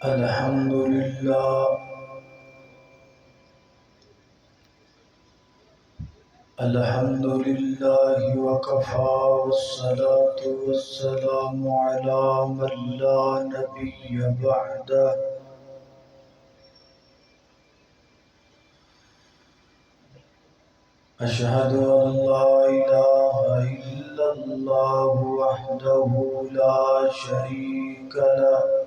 الحمد لله وكفى والصلاة والسلام على من لا نبي بعده أشهد أن لا إله إلا الله وحده لا شريك له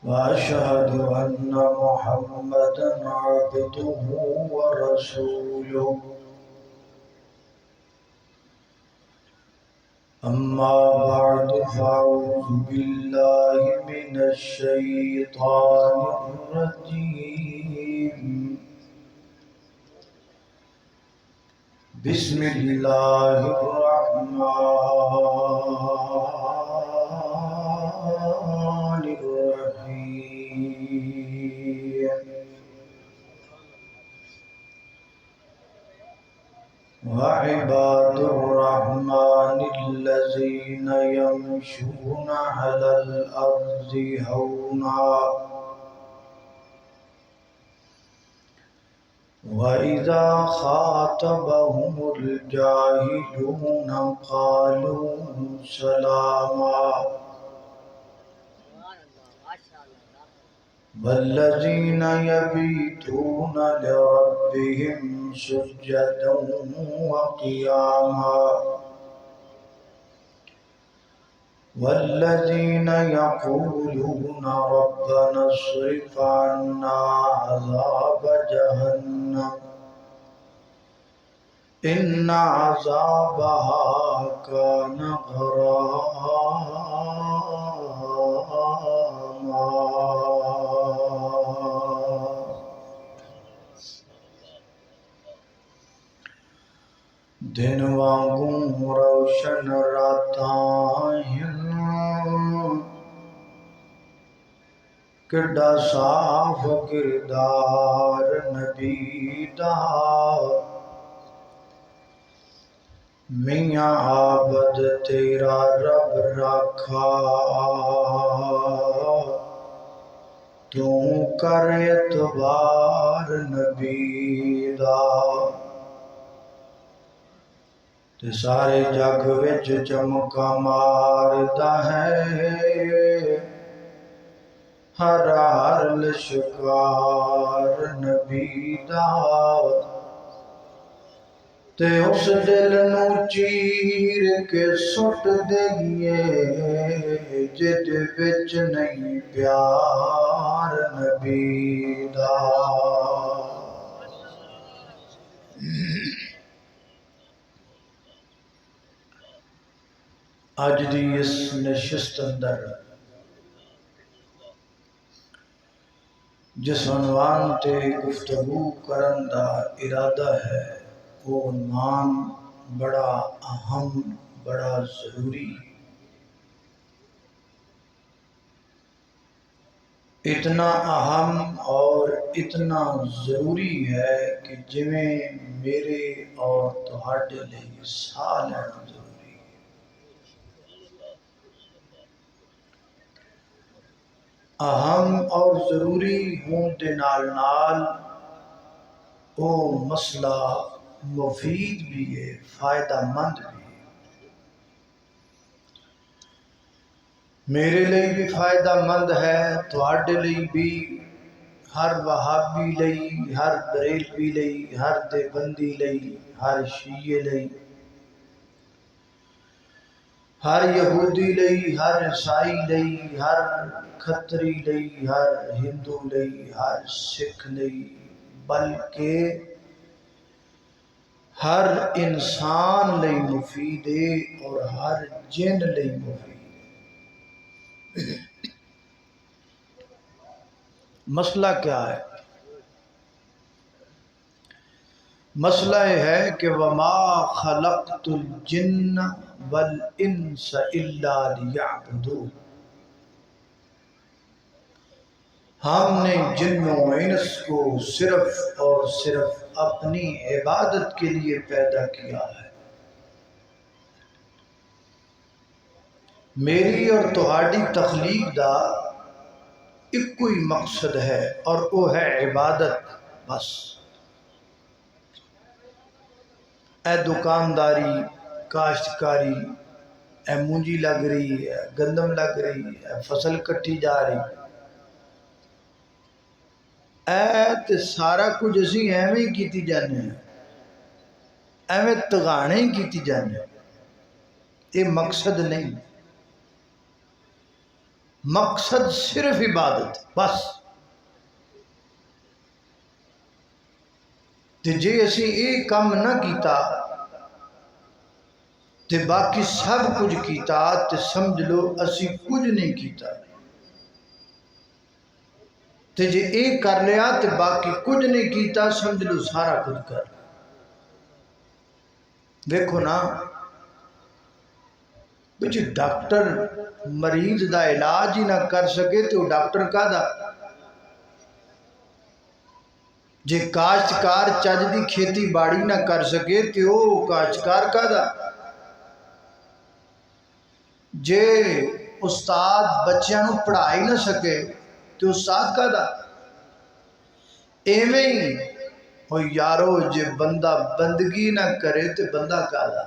وأشهد أن محمدا عبده ورسوله أما بعد فأعوذ بالله من الشيطان الرجيم بسم الله الرحمن الرحيم وعباد الرحمن الذين يمشون على الأرض هونا وإذا خاطبهم الجاهلون قالوا سلاما والذين يبيتون لربهم سجدا وقياما والذين يقولون ربنا اصرف عنا عذاب جهنم إن عذابها كان غراما دن وانگوں روشن راتاں کڈا صاف کردار نبی دا میاں عابد تیرا رب رکھا تو کر اعتبار نبی دا تے سارے جگ وچ چمکا ماردا ہے ہر لشکار نبی دا تے اس دل نو چیر کے سٹ دئیے جد وچ نہیں پیار نبی دا اج دی اس نشست اندر جس عنوان تے گفتگو کرن دا ارادہ ہے وہ عنوان بڑا اہم بڑا ضروری اتنا اہم اور اتنا ضروری ہے کہ جویں میرے اور تہاڈے لئی ساہ لینا ضروری اہم اور ضروری ہون دے نال نال او مسئلہ مفید بھی ہے فائدہ مند بھی ہے میرے لئی بھی فائدہ مند ہے تواڈے لئی بھی ہر وہابی لئی ہر بریلوی لئی ہر دیوبندی لئی ہر شیعہ لئی ہر یہودی لئی ہر عیسائی لئی ہر کھتری لئی ہر ہندو لئی ہر سکھ لئی بلکہ ہر انسان لئی مفید ہے اور ہر جن لئی مفید ہے مسئلہ کیا ہے؟ مسئلہ یہ ہے کہ وَمَا خَلَقْتُ الْجِنَّ وَالْإِنسَ إِلَّا لِيَعْبُدُونَ ہم نے جن و انس کو صرف اور صرف اپنی عبادت کے لیے پیدا کیا ہے میری اور تہاڈی تخلیق دا ایک کوئی مقصد ہے اور وہ ہے عبادت بس۔ اے دکانداری، کاشتکاری، اے مونجی لگ رہی ہے، گندم لگ رہی ہے، فصل کٹی جا رہی، اے تے سارا کچھ اسی ایویں ہی کیتی جانے ہیں، ایویں تگانے ہی کیتی جانے ہیں۔ یہ مقصد نہیں، مقصد صرف عبادت بس۔ تے جے اسی یہ کام نہ کیتا تے باقی سب کچھ کیتا تے سمجھ لو اسی کچھ نہیں کیتا، تے جے یہ کر لیا تے باقی کچھ نہیں کیتا سمجھ لو سارا کچھ کر۔ دیکھو نا بچ ڈاکٹر مریض دا علاج ہی نہ کر سکے تو وہ ڈاکٹر کا دا؟ جے کاشتکار چج دی کھیتی باڑی نہ کر سکے تو وہ کاشتکار کا دا؟ جے استاد بچیاں نو پڑھائی نہ سکے تو استاد کا دا؟ ایویں ہی او یارو جے بندہ بندگی نہ کرے تو بندہ کا دا؟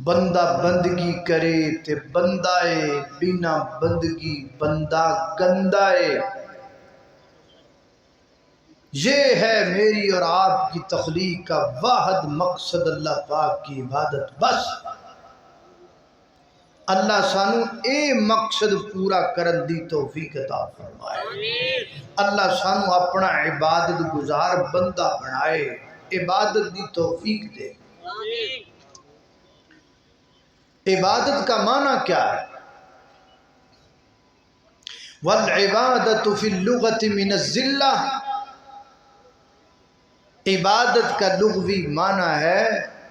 بندہ بندگی کرے تے بندہ ہے، بنا بندگی بندہ گندہ ہے۔ یہ ہے میری اور آپ کی تخلیق کا واحد مقصد، اللہ پاک کی عبادت بس۔ اللہ سانو اے مقصد پورا کرن دی توفیق عطا فرمائے۔ اللہ سانو اپنا عبادت گزار بندہ بنائے، عبادت دی توفیق دے۔ عبادت کا معنی کیا ہے؟ والعبادت فی اللغت من الذلہ، عبادت کا لغوی معنی ہے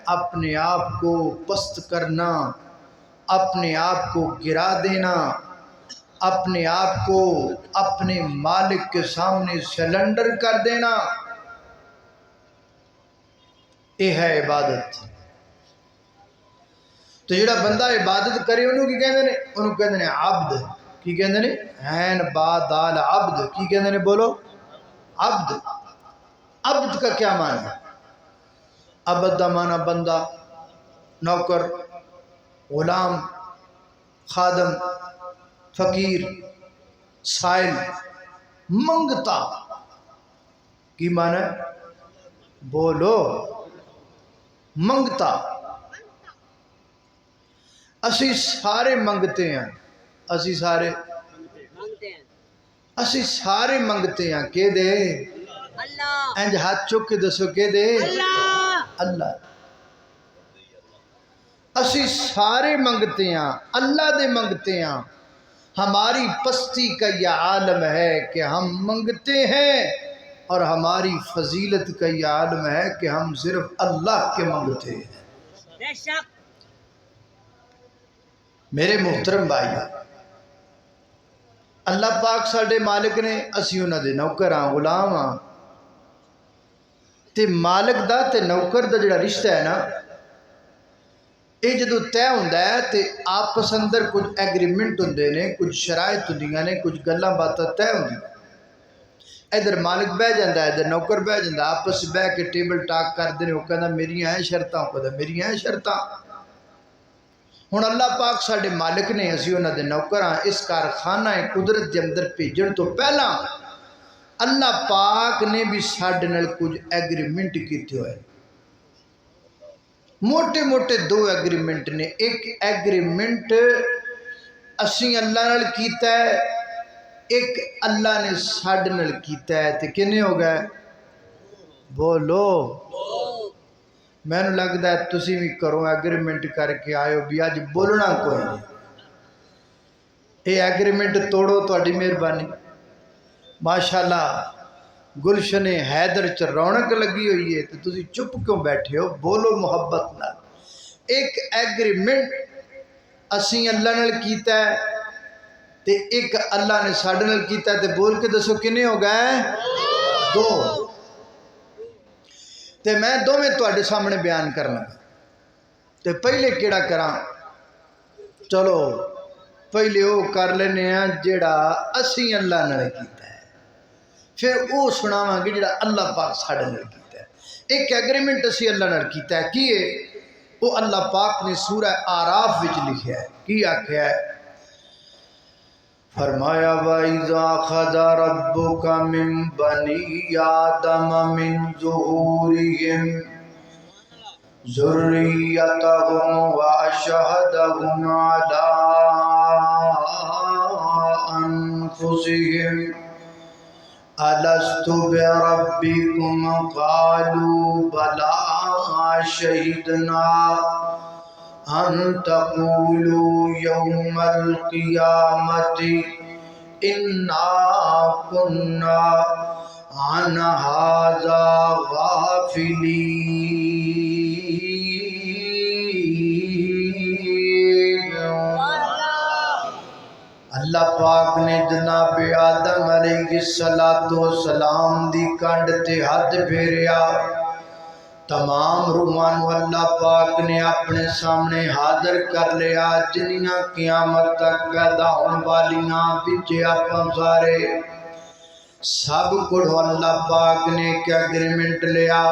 اپنے آپ کو پست کرنا، اپنے آپ کو گرا دینا، اپنے آپ کو اپنے مالک کے سامنے سلنڈر کر دینا، یہ ہے عبادت۔ تو جڑا بندہ عبادت کرے انہوں کی کہندے نے؟ انہوں کہندے نے عبد۔ کی کہندے نے؟ عین با دال عبد۔ کی کہندے نے؟ بولو عبد۔ عبد کا کیا معنی ہے؟ عبد دا معنی بندہ، نوکر، غلام، خادم، فقیر، سائل، منگتا۔ کی معنی ہے؟ بولو منگتا۔ اسی سارے منگتے ہیں، اسی سارے منگتے ہیں۔ کہ دے؟ اللہ۔ انج ہاتھ چک کے دسو کہ دے؟ اللہ۔ اللہ۔ اسی سارے منگتے ہیں، اللہ دے منگتے ہیں۔ ہماری پستی کا یہ عالم ہے کہ ہم منگتے ہیں، اور ہماری فضیلت کا یہ عالم ہے کہ ہم صرف اللہ کے منگتے ہیں۔ بے شک۔ میرے محترم بھائی، اللہ پاک ساڈے مالک نے، اسی انہاں دے نوکر ہاں، غلام ہاں۔ تے مالک دا تے نوکر دا جڑا رشتہ ہے نا، یہ جدو طے ہوندا ہے تے آپس اندر کچھ ایگریمنٹ ہوندے نے، کچھ شرائط ہوندیاں نے، کچھ گلاں باتاں طے ہوندیاں۔ ادھر مالک بہ جاندا ہے، ادھر نوکر بہ جاندا، آپس بہ کے ٹیبل ٹاک کردے نے، وہ کہندا میریاں ہیں شرطاں، وہ کہندا میریاں ہیں شرطاں۔ ہن اللہ پاک ساڈے مالک نے، اسی انہاں دے نوکر ہاں۔ اس کارخانہ قدرت دے اندر بھیجن تو پہلا اللہ پاک نے بھی ساڈے نال کچھ ایگریمنٹ کیتے ہوئے، موٹے موٹے دو ایگریمنٹ نے۔ ایک ایگریمنٹ اسی اللہ نال کیتا ہے، ایک اللہ نے ساڈے نال کیتا ہے۔ تے کنے ہو گئے؟ بولو۔ میں نے لگتا ہے تسی بھی کرو ایگریمنٹ کر کے آئے ہو بھی آج بولنا کوئی نہیں۔ یہ ایگریمنٹ توڑو، تہاڈی مہربانی۔ ماشاءاللہ گلشن حیدر چ رونق لگی ہوئی ہے تو تسی چپ کیوں بیٹھے ہو؟ بولو محبت نال۔ ایک ایگریمنٹ اسی اللہ نال کیتا ہے تے ایک اللہ نے ساڈے نال کیتا ہے، تے بول کے دسو کنے ہو گئے؟ دو۔ تے میں دو میں تواڈے سامنے بیان کرنا۔ تے پہلے کیڑا کراں؟ چلو پہلے وہ کر لینے ہیں جڑا اسی اللہ نے کیتا ہے، پھر وہ سناواں گے جڑا اللہ پاک ساڈے نال کیتا ہے۔ ایک ایگریمنٹ اسی اللہ نال کیتا ہے، کی ہے وہ اللہ پاک نے سورہ آراف وچ لکھیا ہے، کی آکھیا ہے؟ فرمایا وَإِذَا أَخَذَ رَبُّكَ مِن بَنِي آدَمَ مِن ظُهُورِهِمْ ذُرِّيَّتَهُمْ وَأَشْهَدَهُمْ عَلَىٰ أَنفُسِهِمْ أَلَسْتُ بِرَبِّكُمْ قَالُوا بَلَىٰ شَهِدْنَا أَن تَقُولُوا يَوْمَ الْقِيَامَةِ إِنَّا كُنَّا عَنْ هَٰذَا غَافِلِينَ۔ اللہ پاک نے جناب آدم علیہ السلام دی کنڈ تے ہاتھ پھیریا، تمام روحاں نو اللہ پاک نے اپنے سامنے حاضر کر لیا، جنیاں قیامت تک پیدا ہون والیاں بچے آپاں سارے سب کو اللہ پاک نے کیا اگریمنٹ لیا؟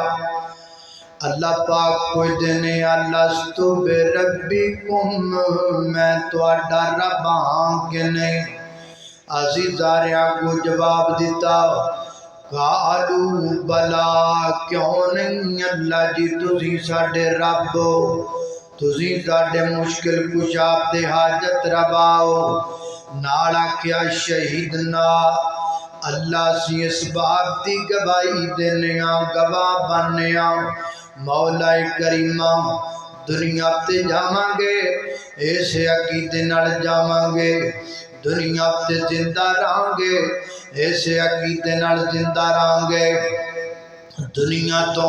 اللہ پاک کوئی دینے لستو بے ربکم، میں تواڈا رب ہاں کہ نہیں؟ عزیزاریاں کو جواب دیتا، قالو بلا، کیوں نہیں اللہ جی تسی ساڈے رب ہو، تسی ساڈے مشکل کشا تے حاجت رواؤ۔ نال آکھیا شہیدنا، اللہ سی اس بات دی گواہی دینیاں، گواہ بنیاں، مولا کریمہ دنیا تے جاواں گے ایسے عقیدے نال جاواں گے، دنیا تے زندہ رہاں گے ایسے عقیدے نال زندہ رہاں گے، دنیا تو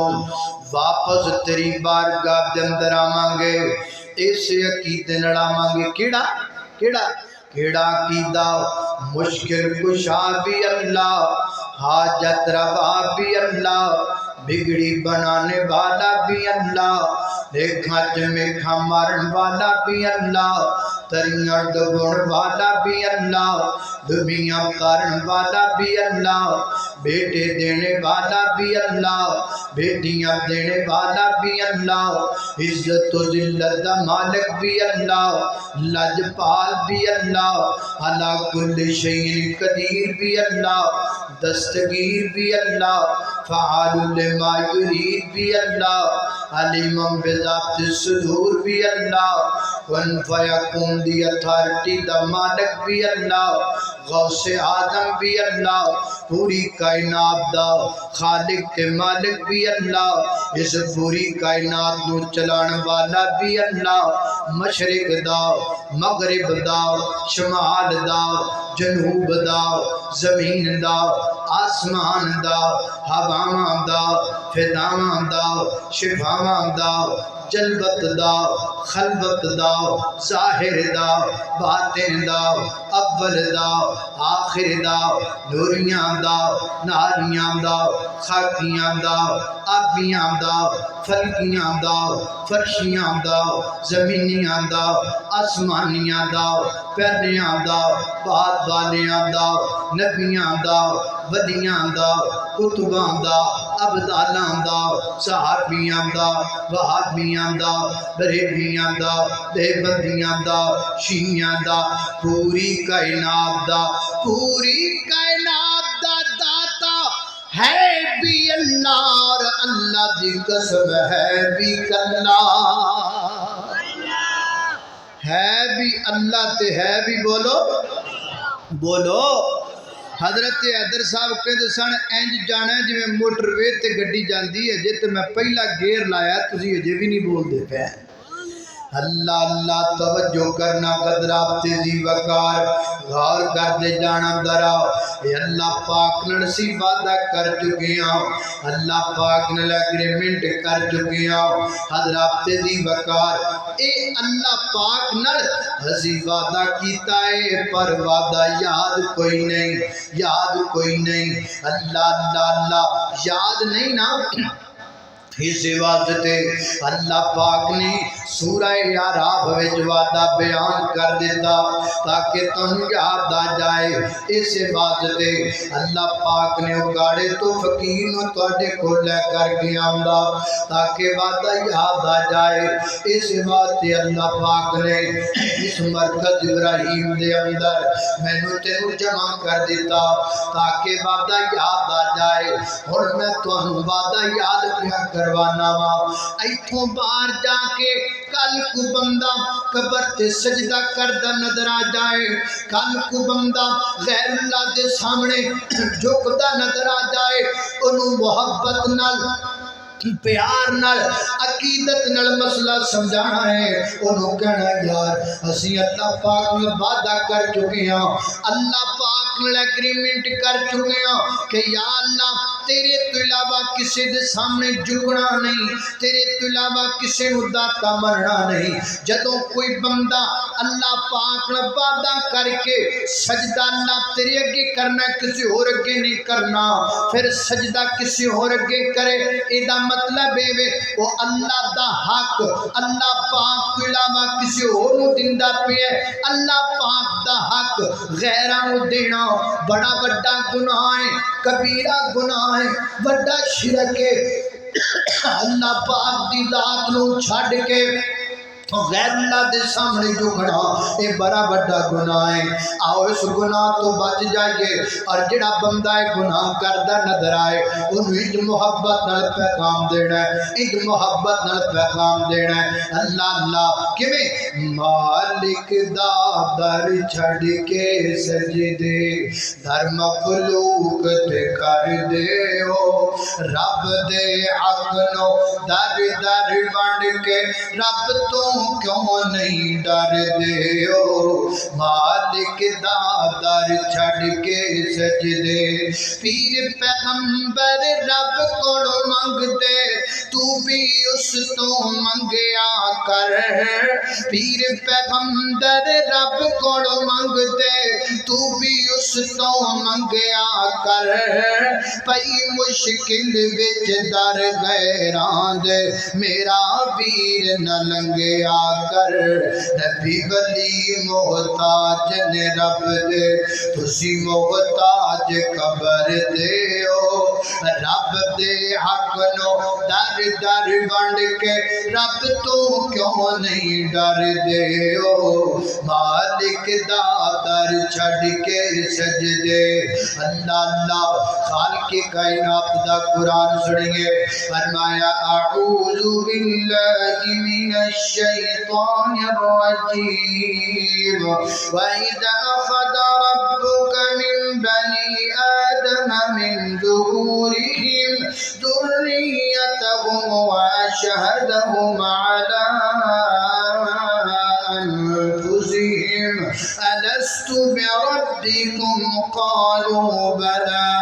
واپس تیری بارگاہ دے اندر آواں گے ایسے عقیدے نال آواں گے۔ کیڑا عقیدہ؟ مشکل کشا بھی اللہ، حاجت روا بھی اللہ، بگڑی بنانے والا بھی اللہ، دیکھا چمیکھا مارن والا بھی اللہ، تریاں ڈبون والا بھی اللہ، دبیاں کارن والا بھی اللہ، بیٹے دینے والا بھی اللہ، بیٹیاں دینے والا بھی اللہ، عزت و ذلت دا مالک بھی اللہ، لجپال بھی اللہ، علی کل شیء قدیر بھی اللہ، دستگیر بھی اللہ، فعال لما یرید بھی اللہ، علیم بذات الصدور بھی اللہ، کن فیکون دی اتھارٹی دا مالک بھی اللہ، غوث آدم بھی اللہ، پوری کائنات دا خالق تے مالک بھی اللہ، اس پوری کائنات نو چلان والا بھی اللہ، مشرق دا، مغرب دا، شمال دا، جنوب دا، زمین دا، آسمان دا، ہواواں دا، فضاواں دا، شفاواں دا، جلوت دا، خلوت دا، ظاہر دا، باطن دا، اول دا، آخر دا، نوریاں دا، ناریاں دا، خاکیاں دا، آبیاں دا، فلکیاں دا، فرشیاں دا، زمینیاں دا، آسمانیاں دا، پہلیاں دا، بعد والیاں دا، نبیاں دا، ولیاں دا، کتباں دا، ابدالاں دا، صحابیاں دا، وہابیاں دا، بریلیاں دا، دیوبندیاں دا، شیعیاں دا، پوری کائنات دا داتا ہے بھی اللہ، اور اللہ دی قسم ہے بھی اللہ، ہے بھی اللہ تے ہے بھی بولو۔ حضرت حیدر صاحب کہتے سن انج جانا ہے جی میں موٹر وے تے گڈی جاندی ہے جے تے میں پہلا گیئر لایا تسی اجے بھی نہیں بول دے پے۔ اللہ اللہ توجہ کرنا قدرہ تیزی وقار غور کر دے جانا درہ، اے اللہ پاک نرسی وعدہ کر چکیاں، اللہ پاک نل اگریمنٹ کر چکیاں، حضرات تیزی وقار اے اللہ پاک نل ہزی وعدہ کیتا ہے پر وعدہ یاد کوئی نہیں، اللہ اللہ اللہ یاد نہیں نا، اس واسطے اللہ پاک نے سورہ اعراف وچ وعدہ بیان کر دیتا تاکہ تم یاد آ جائے۔ اس واسطے اللہ پاک نے اگاڑے تو فقیر نو تواڈے کول لے کر کے آندا تاکہ وعدہ یاد آ جائے۔ اس واسطے اللہ پاک نے اس مرکز ابراہیم دے اندر مینوں تینوں جمع کر دیتا تاکہ وعدہ یاد آ جائے۔ ہن میں تانوں وعدہ یاد پیا کروانا وا، ایتھوں باہر جا کے کل کو بندہ قبر تے سجدہ کردا نظر آ جائے، کل کو بندہ غیر اللہ دے سامنے جھکدا نظر آ جائے، انہوں محبت نال پیار نال عقیدت نال مسئلہ سمجھانا ہے، انہوں کہنا یار اسی اللہ پاک میں وعدہ کر چکے ہیں، اللہ پاک میں ایگریمنٹ کر چکے ہیں کہ یا اللہ تیرے تو علاوہ کسی دے سامنے جھکنا نہیں، تیرے تو علاوہ کسی نو داتا مرنا نہیں۔ جدوں کوئی بندہ اللہ پاک نے وعدہ کر کے سجدہ اللہ تیرے اگے کرنا کسی اور اگے نہیں کرنا، پھر سجدہ کسی اور اگے کرے، ایدہ مطلب ہے وہ اللہ دا حق اللہ پاک تو علاوہ کسی اور نو دیندہ پہ ہے۔ اللہ پاک دا حق غیران نو دینا بڑا بڑا گناہ ہے، کبیرہ گناہ ہے، بڑا شرک ہے۔ اللہ پاک دی ذات نو چھڑ کے غیر اللہ دے سامنے جھکنا یہ بڑا بڑا گناہ ہے۔ آؤ اس گناہ تو بچ جائیے، اور جڑا بندہ گناہ کردا نظر آئے انہوں ایک محبت نال پیغام دینا ہے، ایک محبت نال پیغام دینا ہے۔ اللہ اللہ کیویں مالک دا در چھڑ کے سجدے در مخلوق تے کر دے او، رب دے حق نو در در بن کے رب تو کیوں نہیں ڈر دے او، مالک دا در چھڑ کے سجدے پیر پیغمبر رب کو منگ دے تو بھی اس تو منگیا کر، پیر پیغمبر رب کو منگ دے تو بھی اس تو منگیا کر، پئی مشکل وچ در غیران دے میرا ویر نہ لنگیا کر، نبی ولی محتاج نے رب دے تسی محتاج قبر دے او، رب دے حق نو در در بن کے رب تو کیوں نہیں ڈر دے او، مالک دا در چھڑ کے سجدے۔ اللہ اللہ خالق کائنات دا قرآن سنیے، فرمایا اعوذ باللہ من الشیطان الرجیم، وَإِذَا أَخَذَ رَبُّكَ مِن بَنِي آدَمَ مِن ظُهُورِهِمْ ذُرِّيَّتَهُمْ وَأَشْهَدَهُمْ عَلَىٰ أَنفُسِهِمْ أَلَسْتُ بِرَبِّكُمْ قَالُوا بَلَىٰ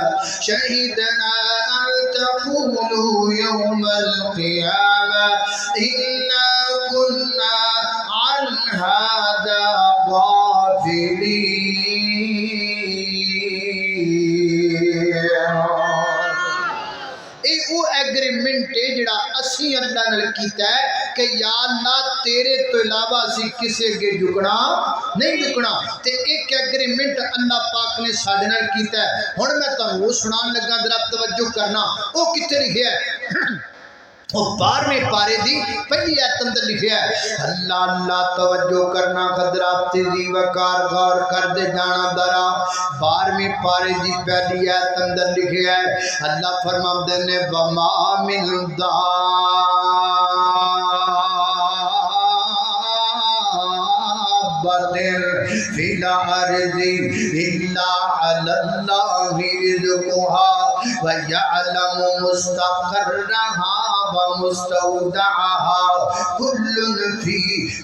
شَهِدْنَا أَن تَقُولُوا يَوْمَ الْقِيَامَةِ إِنَّا كُنَّا عَنْ هَٰذَا غَافِلِينَ۔ وہ ایگریمنٹ ہے جڑا اسی اللہ نے کیتا ہے کہ یا اللہ تیرے تو علاوہ اسی کسی اگے جھکنا نہیں جھکنا، تے ایک ایگریمنٹ اللہ پاک نے ساڈے نال کیتا ہے۔ ہن میں تانوں سنان لگا، ذرا توجہ کرنا، وہ کتے لکھیا ہے؟ وہ 12ویں پارے دی پہلی آیت اندر لکھیا ہے۔ اللہ اللہ توجہ کرنا، حضرات تیزی وقار غور کر دے جانا درا، 12ویں پارے دی پہلی آیت اندر لکھیا ہے، اللہ فرماندے نے وَمَا مِن فِي الْأَرْضِ إِلَّا عَلَى اللَّهِ رِزْقُهَا وَيَعْلَمُ مُسْتَقَرَّهَا وَمُسْتَوْدَعَهَا كُلٌّ فِي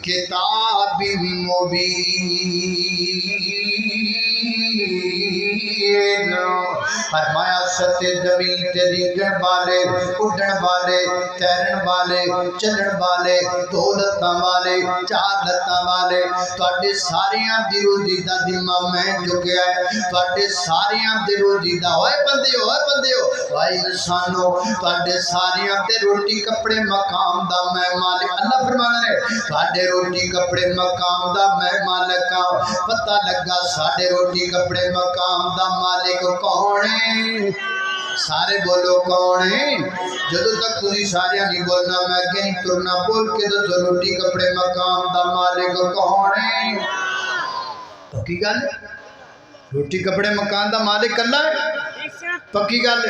كِتَابٍ مُبِينٍ۔ فرمایا ستے زمین تے ریگن والے اڈن والے تیرن والے چلن والے دو لتاں والے چار لتاں والے تواڈے ساریاں دی روزی دا ذمہ میں چکیا ہے تواڈے ساریاں دی روزی دا اوئے بندیو بھائی انسانو تواڈے ساریاں تے روٹی کپڑے مقام دا میں مالک اللہ فرمانا ہے تواڈے روٹی کپڑے مقام دا میں مالک ہاں پتہ لگا ساڈے روٹی کپڑے مقام دا مالک کون ہے سارے بولو کون ہے جدو تک تسی سارے نہیں بولنا میں اگے نہیں ترنا بول کے تو روٹی کپڑے مقام دا مالک کون ہے پکی گل روٹی کپڑے مکان دا مالک اللہ ہے پکی گل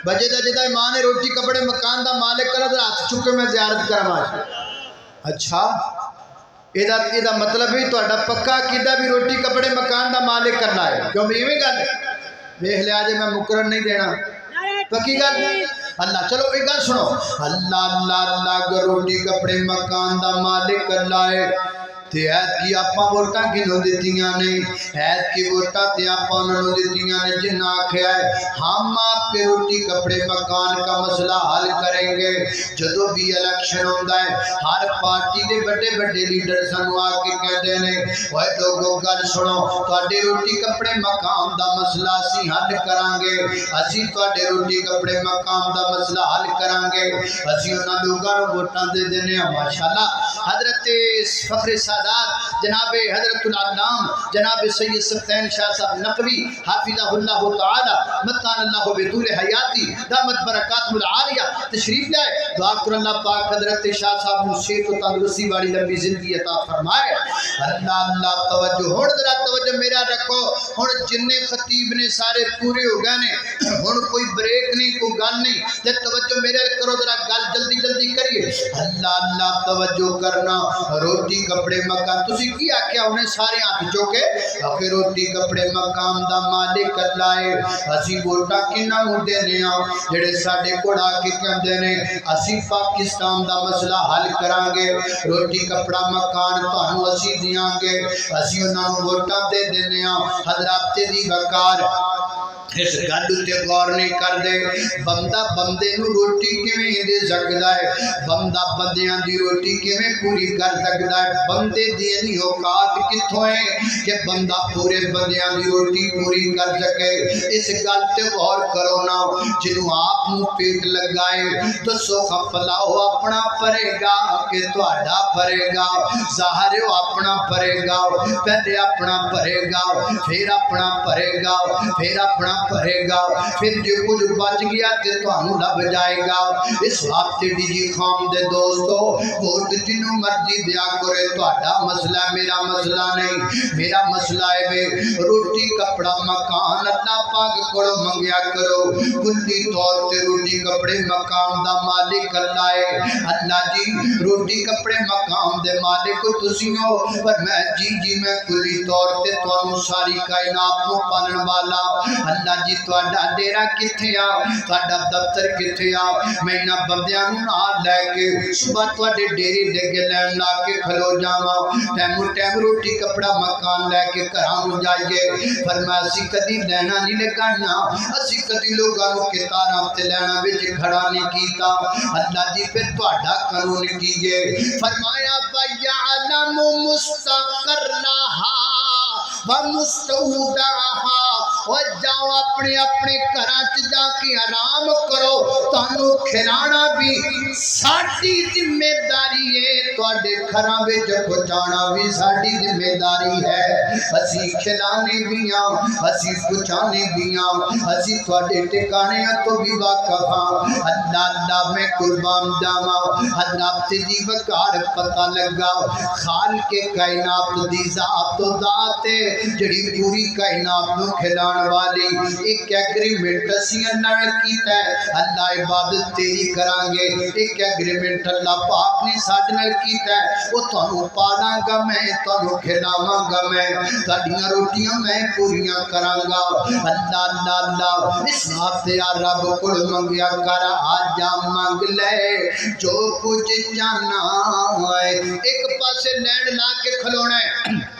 بجے دا جدا ایمان ہے روٹی کپڑے مکان دا مالک اللہ دا ہاتھ چکے میں زیارت کرم آج اچھا یہ مطلب بھی تہاڈا پکا عقیدہ بھی روٹی کپڑے مکان دا مالک کرنا ہے کیوں بھی ایویں گل دیکھ لیا جے میں مقرر نہیں دینا پکی گل اللہ چلو ایک گل سنو اللہ اللہ اللہ روٹی کپڑے مکان دا مالک اللہ ہے تے عید کی آپاں ووٹاں کنوں دتیاں نے عید کی ووٹاں تے آپاں انہوں دتیاں نے جنہ آکھیا ہے ہم آپ کے روٹی کپڑے مکان کا مسئلہ حل کریں گے جدو بھی الیکشن ہوندا ہے ہر پارٹی دے بڑے بڑے لیڈر سانو آ کے کہندے نے اوے لوگو گل سنو تواڈے روٹی کپڑے مکان دا مسئلہ اسی حل کران گے اسی تواڈے روٹی کپڑے مکان دا مسئلہ حل کران گے اسی انہاں لوگاں نوں ووٹاں دے دینے ہاں ماشاءاللہ حضرت فخر جناب حضرت العلام جناب سید سبتین شاہ صاحب نقوی حافظہ اللہ تعالی متان اللہ بطول حیاتی دامت برکات العالیہ تشریف لائے دعا کر اللہ پاک حضرت شاہ صاحب نے صحت و تندرستی والی لمبی زندگی عطا فرمائے اللہ اللہ توجہ ہن ذرا توجہ میرا رکھو ہن جننے خطیب نے سارے پورے ہو گئے نے ہن کوئی بریک نہیں کوئی گل نہیں تے توجہ میرے کرو ذرا گل جلدی جلدی کریے اللہ اللہ توجہ کرنا روٹی کپڑے مکان تسی کی آکھیا انہیں سارے ہاتھ چوکے آخر روٹی کپڑے مقام دا مالک اللہ ہے اسی ووٹاں کنا نوں دینے ہاں جڑے ساڈے کول آ کے کہندے نے اسی پاکستان دا مسئلہ حل کراں گے روٹی کپڑا مکان تانوں اسی دیاں گے اسی انہاں نوں ووٹاں دے دینے ہاں حضرات دی وقار اس گل تے غور نہیں کر دے بندہ بندے نو روٹی کیویں دے سکدا ہے بندہ بندیاں دی روٹی کیویں پوری کر سکدا ہے بندے دی نہیں اوقات کتھوں ہے کہ بندہ پورے بندیاں دی روٹی پوری کر سکے اس گل تے غور کرو نا جنوں آپ نو پیٹ لگائے دسو خپلاؤ اپنا پرے گا کہ تہاڈا پرے گا ظاہر ہو اپنا پرے گا پہلے اپنا پرے گا پھر اپنا پرے گا پھر اپنا پرے گا پھر جو کچھ بچ گیا تے تانوں لب جائے گا اس واسطے ڈی جی خام دے دوستو ووٹ جنوں مرضی دیا کرے تہاڈا مسئلہ میرا مسئلہ نہیں میرا مسئلہ ہے وے روٹی کپڑا مکان اللہ پاک کولوں منگیا کرو کلی طور تے روٹی کپڑے مکان دا مالک اللہ ہے اللہ جی روٹی کپڑے مکان دے مالک تسی ہو پر میں جی میں کلی طور تے تانوں ساری کائنات نوں پالن والا اللہ جی تہاڈا ڈیرا کتھے آ تہاڈا دفتر کتھے آ میں انہاں بندیاں نوں نال لے کے صبح تہاڈے ڈیرے دے اگے لین لا کے کھلو جاواں ٹائم روٹی کپڑا مکان لے کے گھراں نوں جائیے فرمایا اسی کدی لینا نہیں لگانا اسی کدی لوگاں نوں کتاراں تے لینا وچ کھڑا نہیں کیتا اللہ جی پھر تہاڈا قانون کیے فرمایا وَيَعْلَمُ مُسْتَقَرَّهَا وَمُسْتَوْدَعَهَا اور جاؤ اپنے اپنے گھراں جا کے آرام کرو تانوں کھلانا بھی ساڈی ذمہ داری ہے تواڈے گھراں وچ پہنچانا بھی ساڈی ذمہ داری ہے اسی کھلانے بھی ہاں اسی پہنچانے بھی ہاں اسی تواڈے ٹھکانے تو بھی واقف ہاں اللہ اللہ میں قربان جاواں حضرات دی وقار پتہ لگا خالق کائنات دی ذات جڑی پوری کائنات نوں کھلا والی ایک ایگریمنٹ اسی اللہ نے کیتا ہے اللہ عبادت تیری کران گے ایک ایگریمنٹ اللہ پاک نے ساڈے نال کیتا ہے او تانوں پالاں گا میں تانوں کھلاواں گا میں تہاڈیاں روٹیاں میں پوریاں کراں گا اللہ اللہ اللہ اس واسطے یا رب کول منگیا کر آجا منگ لے جو کچھ جانا ہے ایک پاسے لینڈ لا کے کھلونا ہے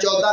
14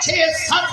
6-7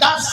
10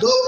2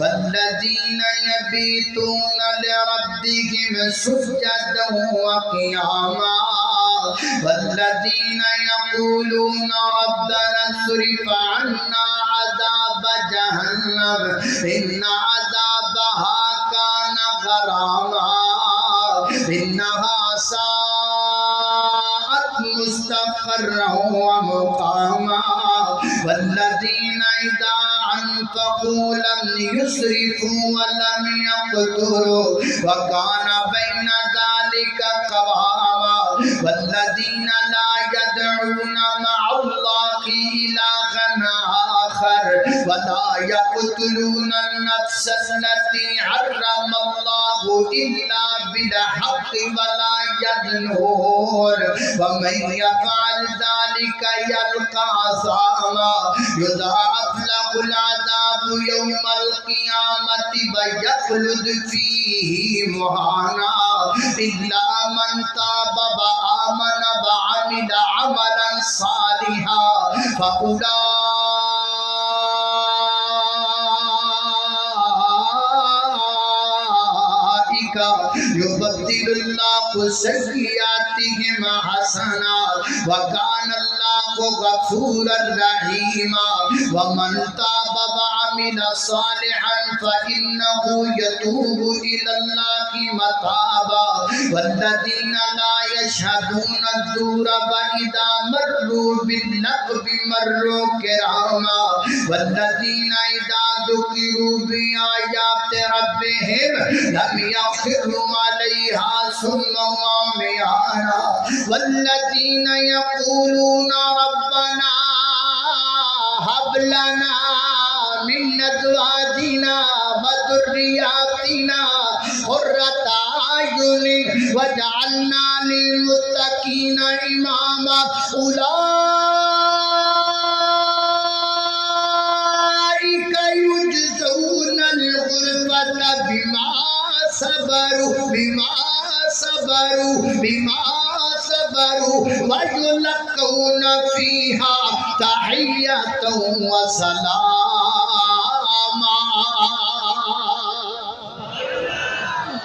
والذین یبیتون لربهم سجدا وقیاما والذین یقولون ربنا اصرف عنا عذاب جہنم ان عذابها كان غراما انها ساءت مستقرا ومقاما والذین اذا انفقوا لم يسرفوا ولم يقتروا وكان بين ذلك قواما والذین لا يدعون مع الله إلها آخر ولا يقتلون النفس التي حرم الله إلا بالحق ولا يزنون ومن يفعل ذلك يلقى أثاما يضاعف له العذاب يوم القيامة ويخلد فيه مهانا إلا من تاب وآمن وعمل عملا صالحا فأولئك يبدل الله سيئاتهم حسنات وكان الله غفورا رحيما ومن تاب وعمل صالحا فإنه يتوب إلى الله متابا والذين لا يشهدون الزور وإذا مروا باللغو مروا كراما والذين إذا ذكروا بآيات ربهم لم يخروا عليها صما وعميانا والذين يقولون ربنا هب لنا من أزواجنا وذرياتنا قرة أعين واجعلنا للمتقين إماما أولئك يجزون الغرفة بما صبروا ويلقون فيها تحية وسلاما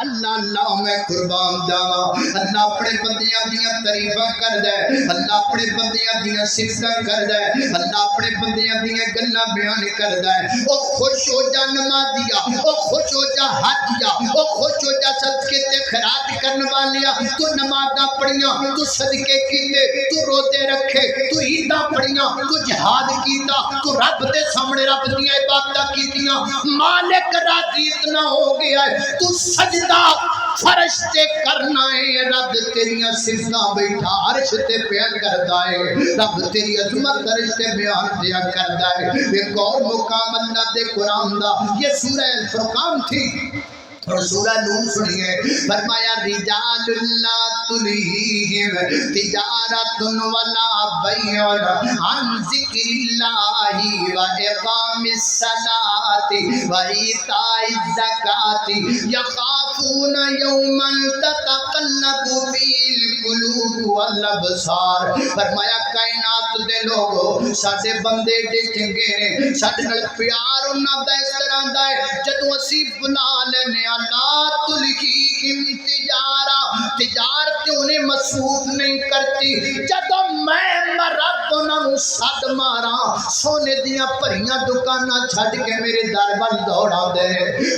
اللہ اللہ میں قربان جاواں اللہ اپنے بندیاں دیاں تعریفاں کردا ہے اللہ اپنے بندیاں دیاں صفتاں کردا ہے اللہ اپنے بندیاں دیاں گلاں بیان کردا ہے او خوش ہو جا نمازیا او خوش ہو جا حاجیا او خوش ہو جا صدقے تے خیرات کرن والیا تو نمازاں پڑھیاں تو صدقے کیتے تو روزے رکھے تو عیداں پڑھیاں تو جہاد کیتا تو رب دے سامنے رب دیاں عبادتاں کیتیاں مالک راضی اتنا ہو گیا ہے تو سجدہ فرش تے کرنا ہے رب تیریاں صفتاں بیٹھا عرش تے بیان کردا ہے رب تیری عظمت عرش تے بیان دیا کردا ہے ایک اور مقام اللہ دے قرآن دا یہ سورہ الفرقان تھی اور سورہ نور سنیے فرمایا رجال اللہ تلہیہم تجارت ولا بیع عن ذکر اللہ و اقام الصلاۃ و ایتاء الزکاۃ یخافون یوما تتقلب فیہ القلوب والابصار فرمایا کائنات دے لوگو ساڈے بندے دے چنگے نے ساڈے نال پیار انہاں دا اس طرح دا ہے جدوں اسی بلا لینے لا تلہیہم تجارت انہیں مصروف نہیں کرتی جدوں میں رب انہوں سد مارا سونے دیاں بھریاں دکاناں چھڈ کے میرے در ول دوڑا دے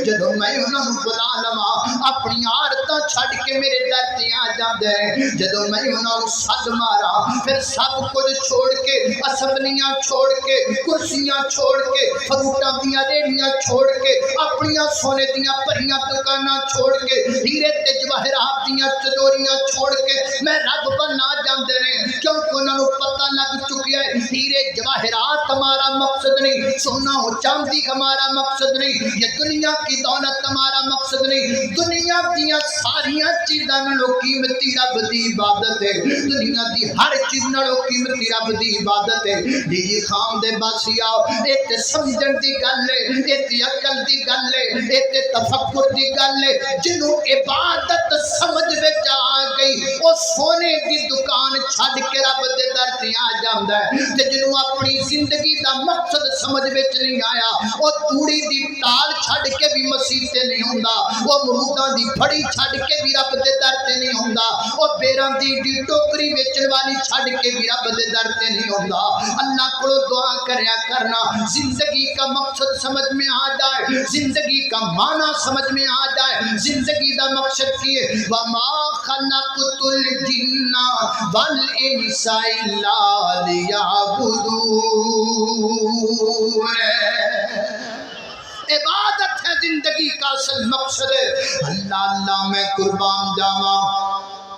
جدوں میں انہوں بلا لواں اپنی عادتاں چھڈ کے میرے در تے آ جاندے جدوں میں انہوں سد مارا پھر سب کچھ چھوڑ کے اسمبلیاں چھوڑ کے کرسیاں چھوڑ کے فروٹاں دیاں ریڑیاں چھوڑ کے اپنی سونے دیاں بھریاں دکاناں چھوڑ کے ہیرے تے جواہرات دیاں چدوریاں چھوڑ کے میں رب بنا جاندے نے کیونکہ انہاں نوں پتہ لگ چکیا ہے ہیرے جواہرات ہمارا مقصد نہیں سونا و چاندی ہمارا مقصد نہیں یہ دنیا کی دولت ہمارا مقصد نہیں دنیا دیاں ساریاں چیزاں نالوں قیمتی رب دی عبادت ہے دنیا دی ہر چیز نالوں قیمتی رب دی عبادت ہے جی خام دے باسیا اے تے سمجھن دی گل ہے اے تے عقل دی گل ہے اے تے تفکر دی گل ہے جنوں عبادت سمجھ وچ آ گئی او سونے کی دکان چھڈ کے رب دے در تے آ جاندا ہے تے جنوں اپنی زندگی دا مقصد سمجھ وچ نہیں آیا او توڑی دی ٹال چھڈ کے بھی مسیح تے نہیں ہوندا او مروداں دی پھڑی چھڈ کے بھی رب دے در تے نہیں ہوندا او بیراں دی ٹوکری ویچن والی چھڈ کے بھی رب دے در تے نہیں ہوندا اللہ کو دعا کریا کرنا زندگی کا مقصد سمجھ میں آ جائے زندگی کا معنی سمجھ میں آ جائے زندگی دا مقصد کی ہے وما خلقت الجن والانس الا لیعبدون عبادت ہے زندگی کا اصل مقصد ہے اللہ اللہ میں قربان جاواں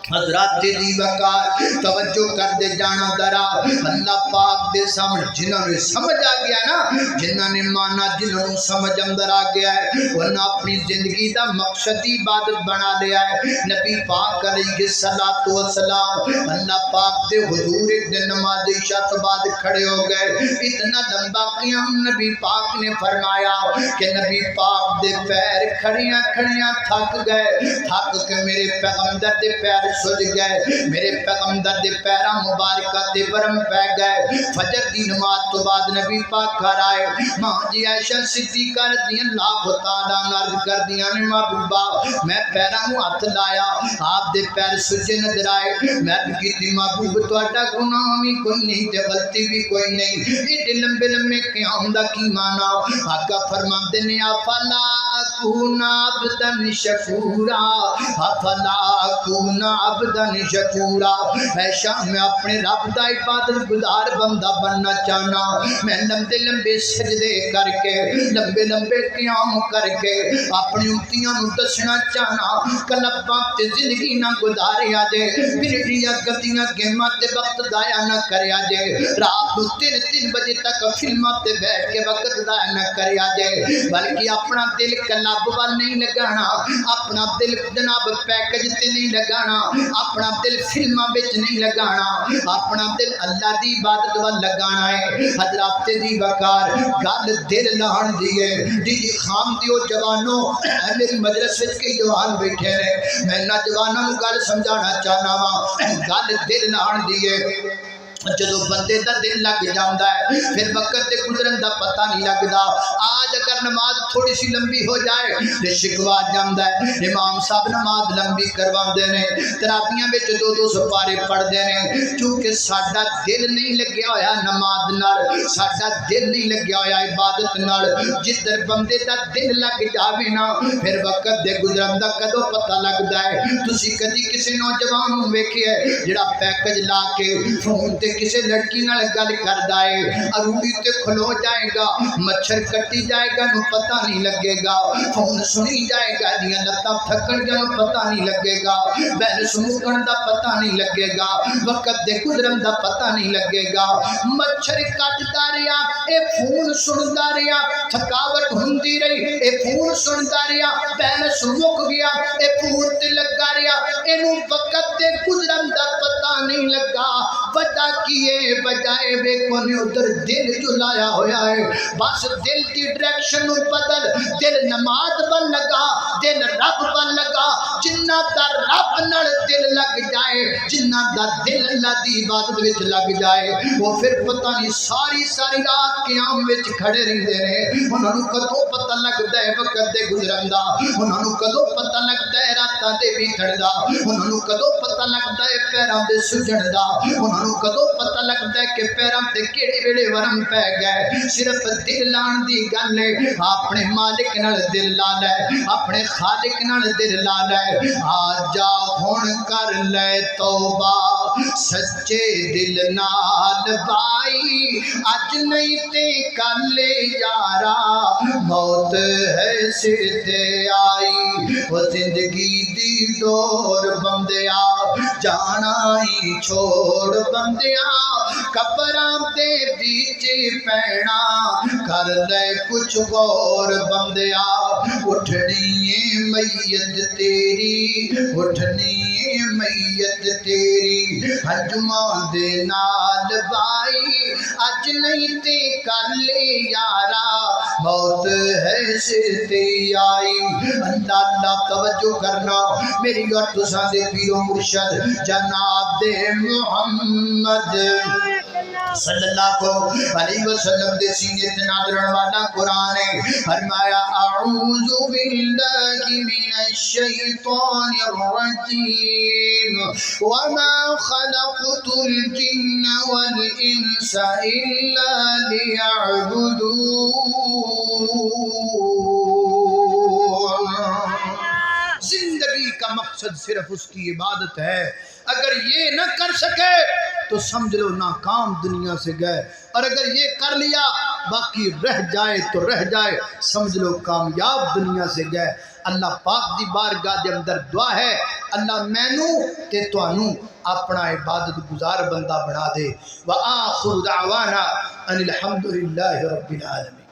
حضرات دی وقار توجہ کر دے جانا درا اللہ پاک دے سامنے جنہوں نے سمجھ آ گیا نا جنہوں نے مانا جنہوں نے سمجھ اندر آ گیا ہے ورنہ اپنی زندگی دا مقصدی عبادت بنا لیا ہے نبی پاک علیہ الصلوۃ والسلام اللہ پاک دے حضور ایک دن نماز عشاء کے بعد کھڑے ہو گئے اتنا لمبا قیام نبی پاک نے فرمایا کہ نبی پاک دے پیر کھڑیاں کھڑیاں تھک گئے تھک کے میرے پیغمبر دے پیر سج گئے میرے پیغمبر دے پیراں مبارکہ تے ورم پے گئے فجر دی نماز تو بعد نبی پاک گھر آئے ماں جی عائشہ صدیقہ رضی اللہ تعالیٰ عرض کر دیا نے محبوبہ میں پیراں نوں ہاتھ لایا آپ دے پیر سجے نظر آئے میں کیتی محبوب تہاڈا گناہ بھی کوئی نہیں تے غلطی بھی کوئی نہیں ایڈے لمبے لمبے قیام دا کی معنی آقا فرماندے نے افلا اکون عبدا شکورا افلا اکون عبدا شکورا میں اپنے رب دا عبادت گزار بندہ بننا چاہنا میں لمبے لمبے سجدے کر کے لمبے لمبے قیام کر کے اپنی امتیاں نو دسنا چاہنا کلباں تے زندگی نہ گزاریا جے بریڈیاں گدیاں گیماں تے وقت ضائع نہ کریا جے رات نو 3 بجے تک فلماں تے بیٹھ کے وقت ضائع نہ کریا جے بلکہ اپنا دل کلب وال نہیں لگانا اپنا دل جناب پیکج تے نہیں لگانا اپنا دل فلماں وچ نہیں لگانا اپنا دل اللہ دی عبادت وال لگانا ہے حضرات دی وقار گل دل لان دی ہے دی خام دیو جوانوں میری مجلس وچ کئی جوان بیٹھے نے میں نہ جوانوں نوں گل سمجھانا چاہنا وا گل دل لان دی ہے جدو بندے دا دل لگ جاندا ہے پھر وقت دے گزرن دا پتہ نہیں لگدا آج اگر نماز تھوڑی سی لمبی ہو جائے تے شکوا جاندا ہے امام صاحب نماز لمبی کرواندے نے تراویحاں وچ 2 سپارے پڑھدے نے کیونکہ ساڈا دل نہیں لگیا ہویا نماز نال ساڈا دل نہیں لگیا ہویا عبادت نال جدھر بندے دا دل لگ جاوے نا پھر وقت دے گزرن دا کدوں پتہ لگدا ہے تسی کدی کسی نوجوان نوں ویکھیا ہے جڑا پیکج لا کے فون تے کسی لڑکی نال گل کردا ہے اروڑی تے کھلو جائے گا مچھر کٹی جائے گا نو پتہ نہیں لگے گا فون سنی جائے گا دیاں لتاں تھکن گا نو پتہ نہیں لگے گا بہن سمکن دا پتہ نہیں لگے گا وقت دے گزرن دا پتہ نہیں لگے گا مچھر کٹدا رہیا اے فون سندا رہیا تھکاوٹ ہوندی رہی اے فون سندا رہیا بہن سمک گیا اے فون تے لگا رہیا اینو وقت دے گزرن دا پتہ نہیں لگا وجہ کیے بجائے بے کونے ادھر دل چلایا ہویا ہے بس دل دی ڈائریکشن بدل دل نماز بن لگا دل رب بن لگا جنہ دا رب نال دل لگ جائے جنہ دا دل اللہ دی عبادت وچ لگ جائے وہ پھر پتہ نہیں ساری رات قیام وچ کھڑے رہندے نے انہاں نوں کدوں پتہ لگدا ہے وقت دے گزرن دا انہاں نوں کدوں پتہ لگدا ہے راتاں دے بیٹھن دا انہاں نوں کدوں پتہ لگدا ہے پیراں دے سجن دا انہاں نوں کدوں پتہ لگتا ہے کہ پیراں تے کیڑے ویلے ورم پے گئے صرف دل لان دی گل ہے اپنے مالک نال دل لا لے اپنے خالق نال دل لا لے آ جا ہن کر لے توبہ سچے دل نال بھائی اج نہیں تے کل یارا موت ہے سر تے آئی وہ زندگی دی ڈور بندیا جانا ہی چھوڑ بندیا قبراں دے بیچ پینا کر لے کچھ غور بندیا اٹھنی ہے میت تیری اٹھنی ہے میت تیری حجماں دے نال بھائی اج نہیں تے کل یارا موت ہے سر تے آئی اللہ اللہ توجہ کرنا میری اور تساں دے پیرو مرشد مرشد جناب محمد صلی اللہ علیہ وسلم دے سینے تے نازل ہونے والا قرآن ہے۔ فرمایا اعوذ باللہ من الشیطان الرجیم وما خلقت الجن والانس الا لیعبدون۔ زندگی کا مقصد صرف اس کی عبادت ہے، اگر یہ نہ کر سکے تو سمجھ لو ناکام دنیا سے گئے، اور اگر یہ کر لیا باقی رہ جائے تو رہ جائے، سمجھ لو کامیاب دنیا سے گئے۔ اللہ پاک دی بارگاہ دے اندر دعا ہے اللہ مینوں تے تانوں اپنا عبادت گزار بندہ بنا دے۔ وآخر دعوانا ان الحمد للہ رب العالمین۔